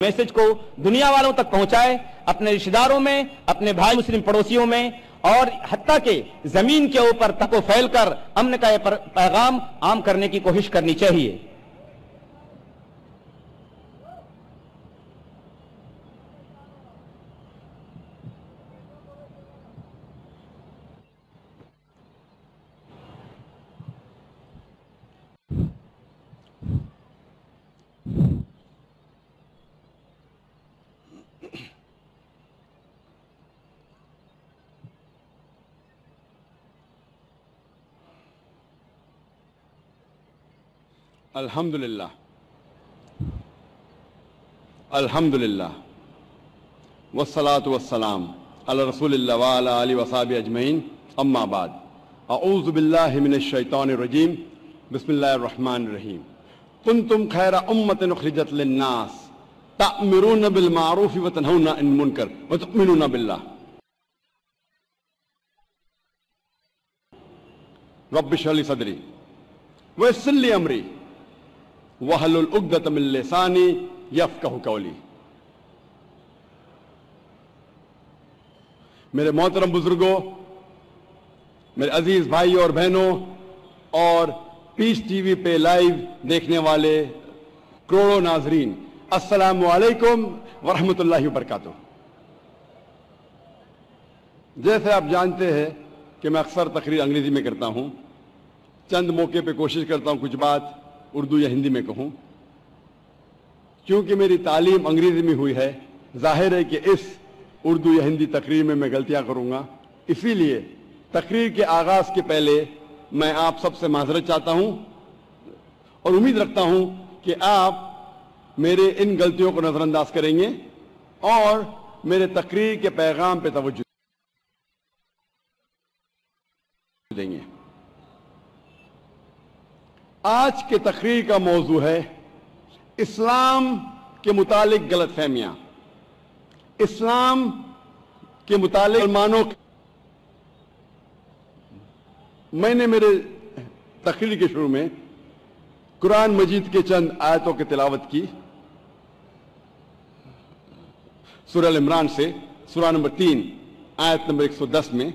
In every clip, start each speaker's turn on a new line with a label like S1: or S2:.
S1: Message को दुनिया वालों तक पहुंचाए, अपने रिश्तेदारों में, अपने भाई मुस्लिम पड़ोसियों में और हत्ता के जमीन के ऊपर तक को फैलकर अमन का पैगाम आम करने की कोशिश करनी चाहिए।
S2: अल्हम्दुलिल्लाह अल्हम्दुलिल्लाह वस्सलातु वस्सलाम अला रसूलिल्लाह व अला आलिहि वसहबिहि अजमईन अम्मा बाद अऊज़ु बिल्लाहि मिनश शैतानिर रजीम बिस्मिल्लाहिर रहमानिर रहीम कुंतुम खैरा उम्मतिन उखरिजत लिन्नास तअमुरूना बिल मारूफ व तनहौना अनिल मुनकर व तु'मिनूना बिल्लाह रब्बि इश्रह ली सदरी व यस्सिर ली अमरी वहलुल उक़्दतम मिन लिसानी यफ़क़हू क़ौली। मेरे मोहतरम बुजुर्गों, मेरे अजीज भाइयों और बहनों और पीस टीवी पे लाइव देखने वाले करोड़ों नाजरीन, अस्सलामु अलैकुम व रहमतुल्लाहि व बरकातुहू। जैसे आप जानते हैं कि मैं अक्सर तकरीर अंग्रेजी में करता हूं, चंद मौके पे कोशिश करता हूं कुछ बात उर्दू या हिंदी में कहूं। क्योंकि मेरी तालीम अंग्रेजी में हुई है, जाहिर है कि इस उर्दू या हिंदी तकरीर में मैं गलतियां करूंगा। इसीलिए तकरीर के आगाज के पहले मैं आप सबसे माजरत चाहता हूं और उम्मीद रखता हूं कि आप मेरे इन गलतियों को नजरअंदाज करेंगे और मेरे तकरीर के पैगाम पे तवज्जो देंगे। आज के तकरीर का मौजू है इस्लाम के मुतालिक गलतफहमियां। इस्लाम के मुतालिक मुसलमानों, मैंने मेरे तकरीर के शुरू में कुरान मजीद के चंद आयतों की तिलावत की। सूरह अल इमरान से सूरह नंबर 3 आयत नंबर 110 में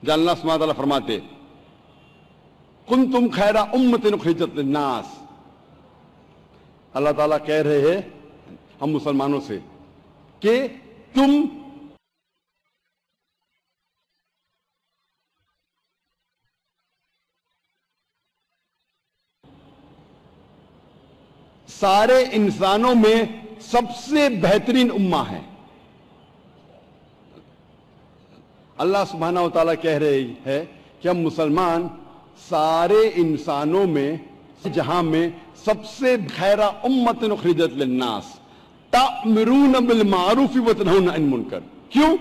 S2: जहाँ अल्लाह सुब्हानहू व तआला फरमाते कुंतुम खैरा उम्मतिन उखरिजत लिन्नास। अल्लाह ताला कह रहे हैं हम मुसलमानों से कि तुम सारे इंसानों में सबसे बेहतरीन उम्मा है। अल्लाह सुब्हानहू व तआला कह रहे हैं कि हम मुसलमान सारे इंसानों में जहां में सबसे खैरा उम्मतिन उखरिजत लिन्नास तअमुरूना बिल मारूफ व तनहौना अनिल मुनकर। क्यों?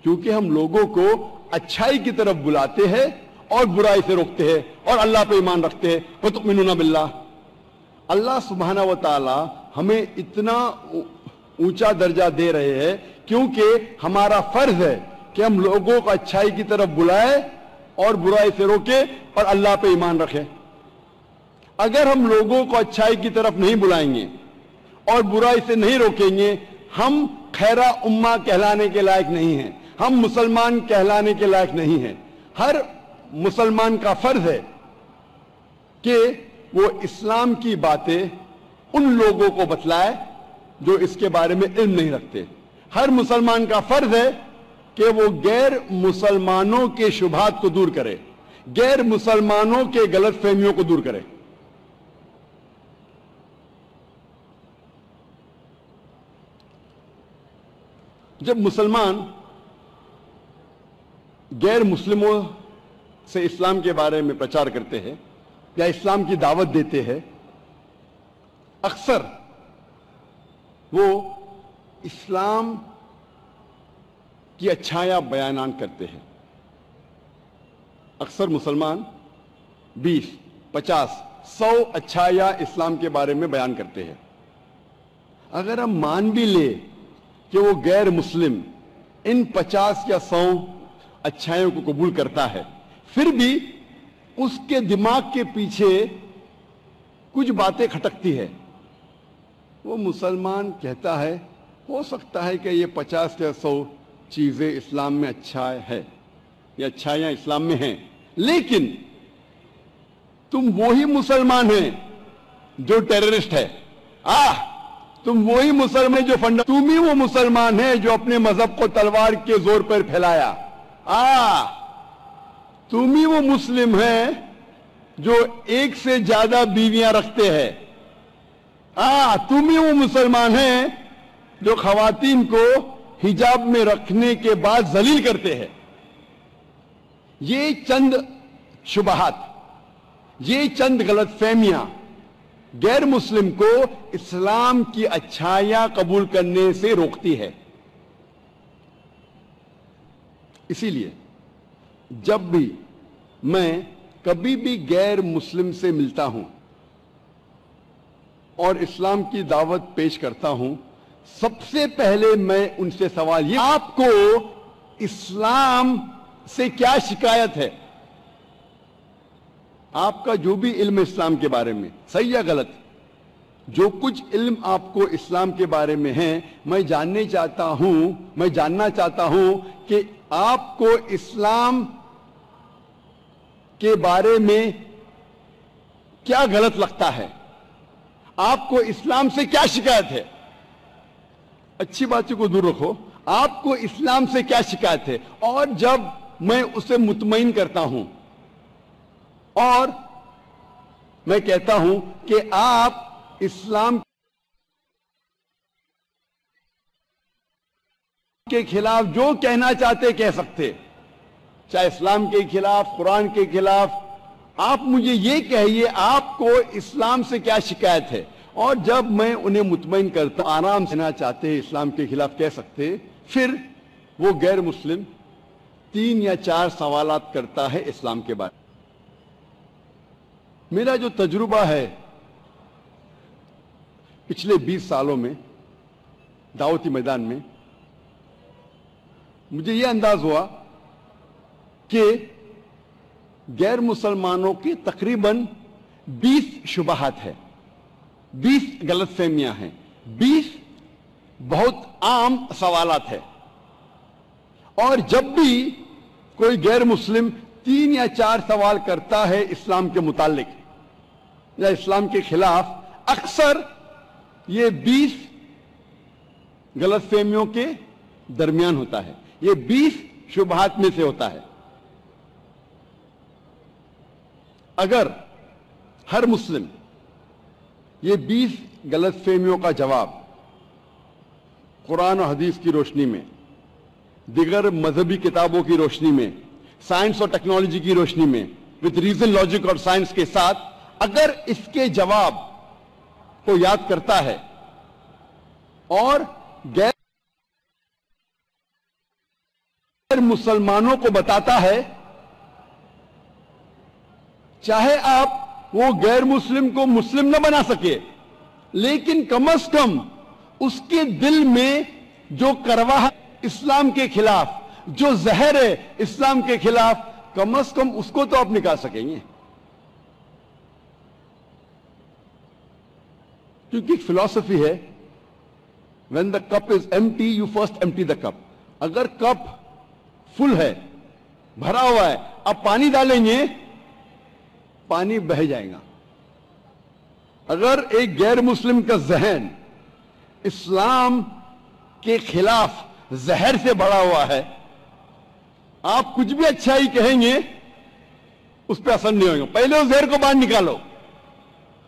S2: क्योंकि हम लोगों को अच्छाई की तरफ बुलाते हैं और बुराई से रोकते हैं और अल्लाह पे ईमान रखते हैं। व तु'मिनूना बिल्लाह। अल्लाह सुब्हानहू व तआला हमें इतना ऊंचा दर्जा दे रहे हैं क्योंकि हमारा फर्ज है कि हम लोगों को अच्छाई की तरफ बुलाए और बुराई से रोके और अल्लाह पे ईमान रखे। अगर हम लोगों को अच्छाई की तरफ नहीं बुलाएंगे और बुराई से नहीं रोकेंगे, हम खैरा उम्मा कहलाने के लायक नहीं हैं, हम मुसलमान कहलाने के लायक नहीं हैं। हर मुसलमान का फर्ज है कि वो इस्लाम की बातें उन लोगों को बतलाए जो इसके बारे में इल्म नहीं रखते। हर मुसलमान का फर्ज है कि वो गैर मुसलमानों के शुबहात को दूर करे, गैर मुसलमानों के गलत फहमियों को दूर करे। जब मुसलमान गैर मुस्लिमों से इस्लाम के बारे में प्रचार करते हैं या इस्लाम की दावत देते हैं, अक्सर वो इस्लाम की अच्छाइयां बयान करते हैं। अक्सर मुसलमान 20, 50, 100 अच्छाइयां इस्लाम के बारे में बयान करते हैं। अगर हम मान भी ले कि वो गैर मुस्लिम इन 50 या 100 अच्छाइयों को कबूल करता है, फिर भी उसके दिमाग के पीछे कुछ बातें खटकती है। وہ مسلمان کہتا ہے ہو سکتا ہے کہ یہ 50 یا 100 چیزیں اسلام میں اچھا ہے یا اچھائیاں اسلام میں ہیں، لیکن تم وہی مسلمان ہیں جو ٹیررسٹ ہے، تم وہی مسلمان جو تم ہی وہ مسلمان ہیں جو اپنے مذہب کو تلوار کے زور پر پھیلایا، تم ہی وہ مسلم ہیں جو ایک سے زیادہ بیویاں رکھتے ہیں، تم ہی وہ مسلمان ہیں جو خواتین کو حجاب میں رکھنے کے بعد ذلیل کرتے ہیں۔ یہ چند شبہات، یہ چند غلط فہمیاں غیر مسلم کو اسلام کی اچھائیاں قبول کرنے سے روکتی ہے۔ اسی لیے جب بھی میں کبھی بھی غیر مسلم سے ملتا ہوں اور اسلام کی دعوت پیش کرتا ہوں، سب سے پہلے میں ان سے سوال یہ، آپ کو اسلام سے کیا شکایت ہے؟ آپ کا جو بھی علم اسلام کے بارے میں صحیح یا غلط، جو کچھ علم آپ کو اسلام کے بارے میں ہے، میں جاننا چاہتا ہوں کہ آپ کو اسلام کے بارے میں کیا غلط لگتا ہے، آپ کو اسلام سے کیا شکایت ہے۔ اچھی باتوں کو دور رکھو، آپ کو اسلام سے کیا شکایت ہے، اور جب میں اسے مطمئن کرتا ہوں اور میں کہتا ہوں کہ آپ اسلام کے خلاف جو کہنا چاہتے کہہ سکتے، چاہے اسلام کے خلاف، قرآن کے خلاف، آپ مجھے یہ کہیے آپ کو اسلام سے کیا شکایت ہے، اور جب میں انہیں مطمئن کرتا ہوں آرام سے نہ چاہتے ہیں اسلام کے خلاف کہہ سکتے، پھر وہ غیر مسلم 3 یا 4 سوالات کرتا ہے اسلام کے بارے میں۔ میرا جو تجربہ ہے پچھلے 20 سالوں میں دعوتی میدان میں، مجھے یہ انداز ہوا کہ غیر مسلمانوں کی تقریباً 20 شبہات ہیں، 20 غلط فہمیاں ہیں، 20 بہت عام سوالات ہیں، اور جب بھی کوئی غیر مسلم 3 یا 4 سوال کرتا ہے اسلام کے متعلق یا اسلام کے خلاف، اکثر یہ 20 غلط فہمیوں کے درمیان ہوتا ہے، یہ 20 شبہات میں سے ہوتا ہے۔ اگر ہر مسلم یہ 20 غلط فہمیوں کا جواب قرآن و حدیث کی روشنی میں، دیگر مذہبی کتابوں کی روشنی میں، سائنس اور ٹیکنالوجی کی روشنی میں، وتھ ریزن، لاجک اور سائنس کے ساتھ اگر اس کے جواب کو یاد کرتا ہے اور غیر مسلمانوں کو بتاتا ہے، چاہے آپ وہ غیر مسلم کو مسلم نہ بنا سکے، لیکن کم از کم اس کے دل میں جو کرواہٹ اسلام کے خلاف، جو زہر ہے اسلام کے خلاف، کم از کم اس کو تو آپ نکال سکیں گے۔ کیونکہ ایک فلسفی ہے، when the cup is empty you first empty the cup۔ اگر کپ فل ہے، بھرا ہوا ہے، آپ پانی ڈالیں گے پانی بہہ جائے گا۔ اگر ایک غیر مسلم کا ذہن اسلام کے خلاف زہر سے بھرا ہوا ہے، آپ کچھ بھی اچھائی کہیں گے اس پہ اثر نہیں ہوگا۔ پہلے اس زہر کو باہر نکالو،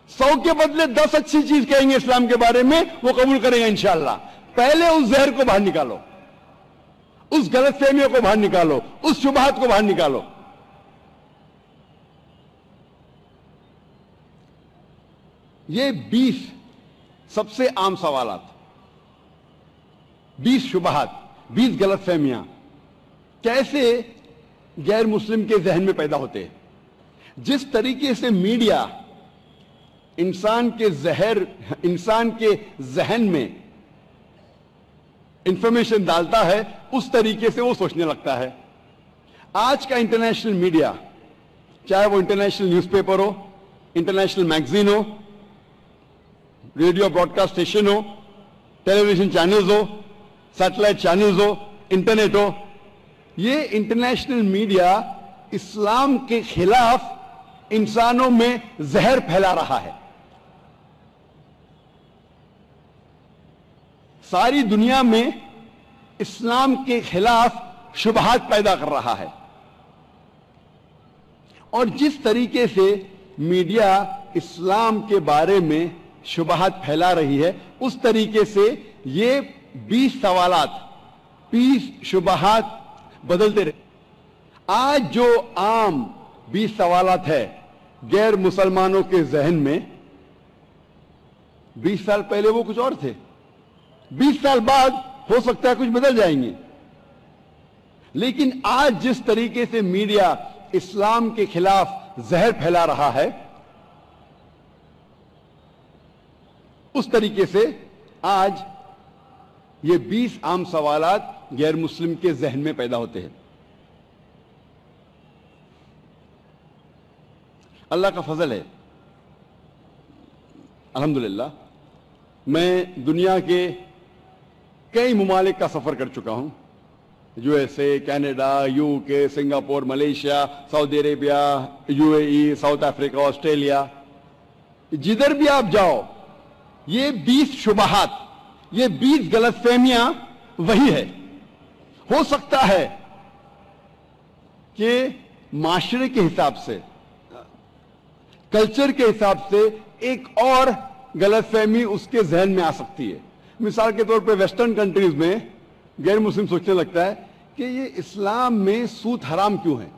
S2: 100 کے بدلے 10 اچھی چیز کہیں گے اسلام کے بارے میں، وہ قبول کریں گے انشاءاللہ۔ پہلے اس زہر کو باہر نکالو، اس غلط فہمیوں کو باہر نکالو، اس شبہات کو باہر نکالو۔ یہ 20 سب سے عام سوالات، 20 شبہات، 20 غلط فہمیاں کیسے غیر مسلم کے ذہن میں پیدا ہوتے ہیں۔ جس طریقے سے میڈیا انسان کے ذہن میں انفارمیشن ڈالتا ہے، اس طریقے سے وہ سوچنے لگتا ہے۔ آج کا انٹرنیشنل میڈیا، چاہے وہ انٹرنیشنل نیوز پیپر ہو، انٹرنیشنل میگزین ہو، रेडियो ब्रॉडकास्ट स्टेशन हो, टेलीविजन चैनल्स हो, सैटेलाइट चैनल्स हो, इंटरनेट हो, ये इंटरनेशनल मीडिया इस्लाम के खिलाफ इंसानों में जहर फैला रहा है। सारी दुनिया में इस्लाम के खिलाफ शुबहात पैदा कर रहा है। और जिस तरीके से मीडिया इस्लाम के बारे में शुबहात फैला रही है, उस तरीके से ये 20 सवालात, 20 शुबहात बदलते रहे। आज जो आम 20 सवालात है गैर मुसलमानों के जहन में, 20 साल पहले वो कुछ और थे, 20 साल बाद हो सकता है कुछ बदल जाएंगे। लेकिन आज जिस तरीके से मीडिया इस्लाम के खिलाफ जहर फैला रहा है, उस तरीके से आज ये 20 आम सवालात गैर मुस्लिम के जहन में पैदा होते हैं। अल्लाह का फजल है, अल्हम्दुलिल्लाह, मैं दुनिया के कई ममालिक का सफर कर चुका हूं, USA, Canada, UK, Singapore, Malaysia, Saudi Arabia, UAE, south Africa, Australia. जिधर भी आप जाओ, ये 20 शुबहात, ये 20 गलतफहमियां वही है। हो सकता है कि माशरे के हिसाब से, कल्चर के हिसाब से एक और गलतफहमी उसके जहन में आ सकती है। मिसाल के तौर पे वेस्टर्न कंट्रीज में गैर मुस्लिम सोचने लगता है कि ये इस्लाम में सूद हराम क्यों है,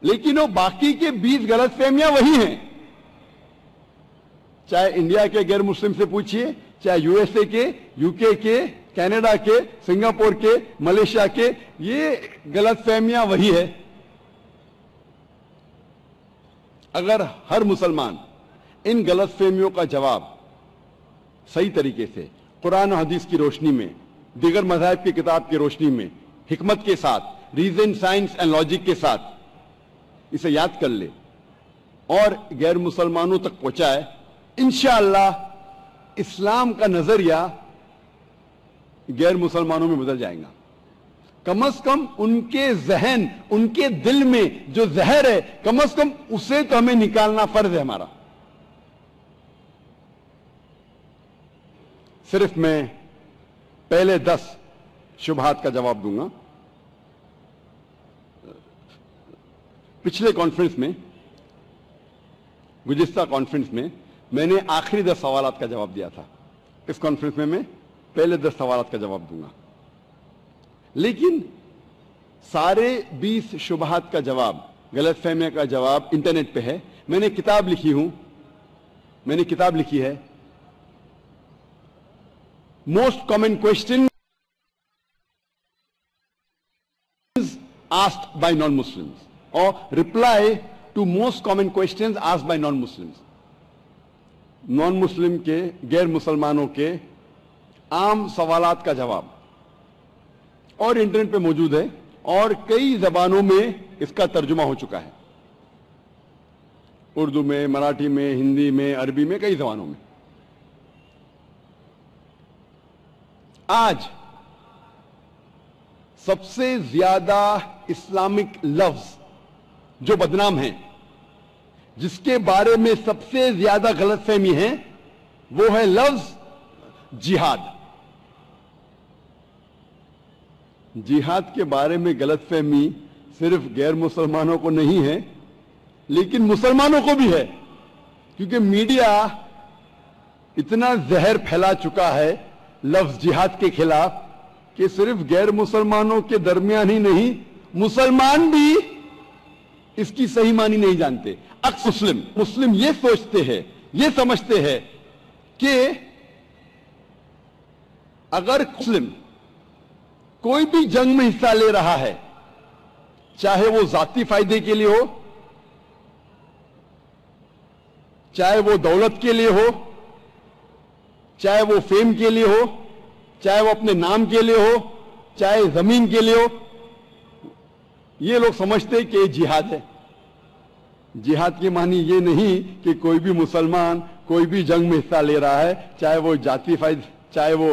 S2: लेकिन वो बाकी के 20 गलतफहमियां वही हैं। चाहे इंडिया के गैर मुस्लिम से पूछिए, चाहे यूएसए के, यूके के, कनाडा के, सिंगापुर के, मलेशिया के, ये गलतफहमियां वही है। अगर हर मुसलमान इन गलतफहमियों का जवाब सही तरीके से कुरान और हदीस की रोशनी में, दीगर मज़ाहिब की किताब की रोशनी में, हिकमत के साथ, रीजन, साइंस एंड लॉजिक के साथ इसे याद कर ले और गैर मुसलमानों तक पहुंचाए, इंशाअल्लाह इस्लाम का नजरिया गैर मुसलमानों में बदल जाएगा। कम से कम उनके जहन, उनके दिल में जो जहर है, कम से कम उसे तो हमें निकालना फर्ज है हमारा। सिर्फ मैं पहले 10 शुबहात का जवाब दूंगा। पिछले कॉन्फ्रेंस में, गुज़िश्ता कॉन्फ्रेंस में मैंने आखिरी 10 सवालात का जवाब दिया था। इस कॉन्फ्रेंस में मैं पहले 10 सवालात का जवाब दूंगा, लेकिन सारे 20 शुबहात का जवाब, गलतफहमी का जवाब इंटरनेट पे है। मैंने किताब लिखी है most common question asked by non Muslims और reply to most common questions asked by non Muslims. Non Muslim के, गैर मुसलमानों के आम सवालात का जवाब, और इंटरनेट पे मौजूद है और कई जबानों में इसका तर्जुमा हो चुका है, उर्दू में, मराठी में, हिंदी में, अरबी में, कई जबानों में। आज सबसे ज्यादा इस्लामिक लफ्ज जो बदनाम है, जिसके बारे में सबसे ज्यादा गलतफहमी है, वो है लफ्ज जिहाद। जिहाद के बारे में गलतफहमी सिर्फ गैर मुसलमानों को नहीं है, लेकिन मुसलमानों को भी है, क्योंकि मीडिया इतना जहर फैला चुका है लफ्ज जिहाद के खिलाफ कि सिर्फ गैर मुसलमानों के दरमियान ही नहीं, मुसलमान भी इसकी सही मानी नहीं जानते। अक्सर मुस्लिम ये सोचते हैं, ये समझते हैं कि अगर मुस्लिम कोई भी जंग में हिस्सा ले रहा है, चाहे वो जाती फायदे के लिए हो, चाहे वो दौलत के लिए हो, चाहे वो फेम के लिए हो, चाहे वो अपने नाम के लिए हो, चाहे जमीन के लिए हो, ये लोग समझते हैं कि जिहाद है। जिहाद की मानी ये नहीं कि कोई भी मुसलमान कोई भी जंग में हिस्सा ले रहा है, चाहे वो जाति फाइद, चाहे वो